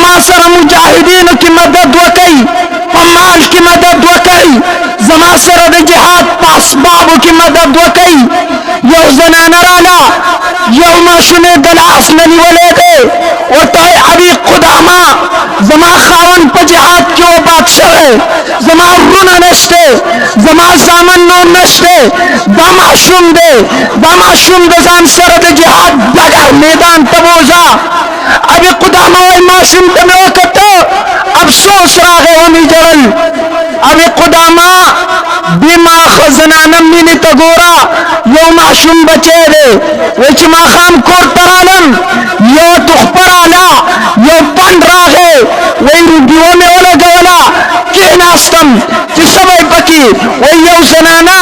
زما سره مجاهدینو کی مدد وکي په مال کی مدد وکي زما سره د جهاد په اسبابو کی مدد وکي یو زنانه رالا یو ماشومه د لاس نه نیولې ده ورته ابي قدامه زما خاون په جهاد کې وفات شوی زما ورونه نشته زما زامن نور نشته دا ماشوم دی دا ماشوم د ځان سره د جهاد ډګر میدان ته بوځه ابي قدامه وای ماشوم ته مې وکتو افسوس راغی ونی جړل ابي قدامه بما خزنانه مینې ته ګوره یو ماشوم بچی دی وای چې ماښام کور ته رالم یو تخپه راله یو پنډ راغی وای ډیوه مې ولګوله کېناستم چې څه به پکې وای یو زنانه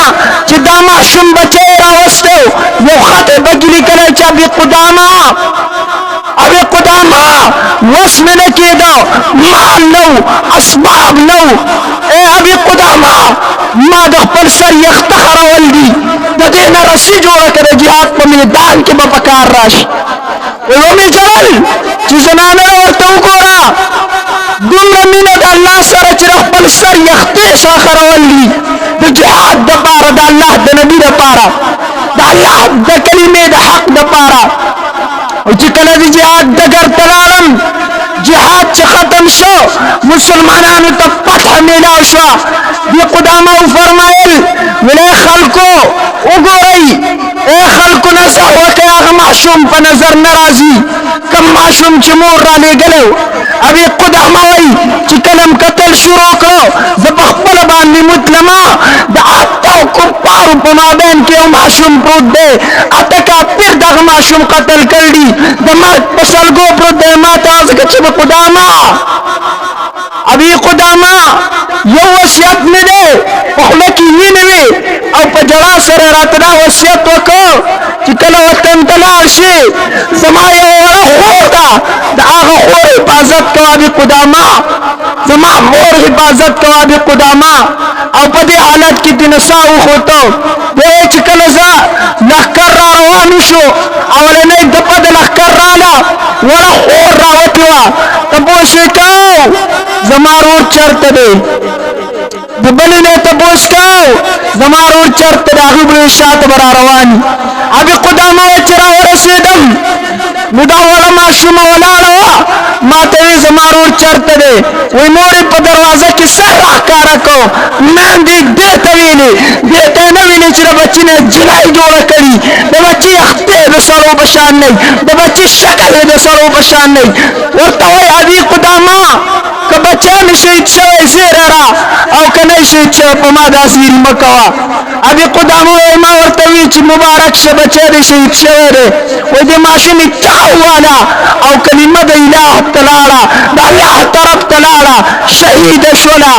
چې دا ماشوم بچی راوستی یو خط یې پکې لیکلی چې ابي قدامه ابي قدامه وس مې نه کېده مال نو اسباب نو اے ابي قدامه ما د خپل سر یخته خرول دي د دې نه رسي جوړه کړه جهاد په میدان کې به پکار راشي ومې جړل چې زنانه ورته وګوره دومره مینه د الله سره چې خپل سر یختې سره خرول دي د جهاد دپاره د الله د نبي دپاره د الله د کلمې د حق دپاره او چې کله د جهاد ډګر ته لاړم جهاد چې ختم شو مسلمانانو ته فتح میلاو شوه بی قدامه وفرمایل ولی خلکو وګورئ اے خلکو نظر وکئ هغه ماشوم په نظر نه راځي کم ماشوم چې مور رالیږلی ابي قدامه وایي چې کله م کتل شروع کړو زه په خپله باندې مطلمه د اتو کفارو په مابین کې یو ماشوم پروت دی اته کافر دغه ماشوم قتل کړی دي د مرګ په سلګو پروت دی ما ته ځکه چې به قدامه ابي قدامه یو وصیت مې دی په خوله کې وینې وي او په ژړا سره راته دا وصیت وکړ چې کله وطن ته لاړ شي زما یو وړه خور ده د هغه خور حفاظت کوه ابي قدامه زما مور حفاظت کوه ابي قدامه او په دې حالت کې دې نه ساه وخوته دی چې کله زه لښکر را روانو شو اولنۍ دپه د لښکر راله وړه خور راوتې وه تپوس یې کو زما رور چرته دی د بلې نه تپوس کو زما رور چرته دی هغوی به شاته به را روان ابي قدامه وایي چې را ورسېدم نو دا وړه ماشومه ولاړه وه ما ته وی زما رور چرته دی وی مور یې په دروازه کې سر راښکاره کړو میندې دې ته ویلې دې ته یې نه ویلې چې د بچي نه جلای جوړه کړي د بچي اختې د سړو په شان نه د بچي شکل یې د سړو په شان نه ورته وایي ابي قدامه که بچیان شهید شوی زیره را او که نه شهید شوی په ما دا زیري مه کوه ابي قدامه وایي ما ورته وی چې مبارک شه بچی دې شهید شوی دی وایي دې ماشومې چغه وواله او کلمه د اله ته لاړه د الله طرف ته لاړه شهیده شوله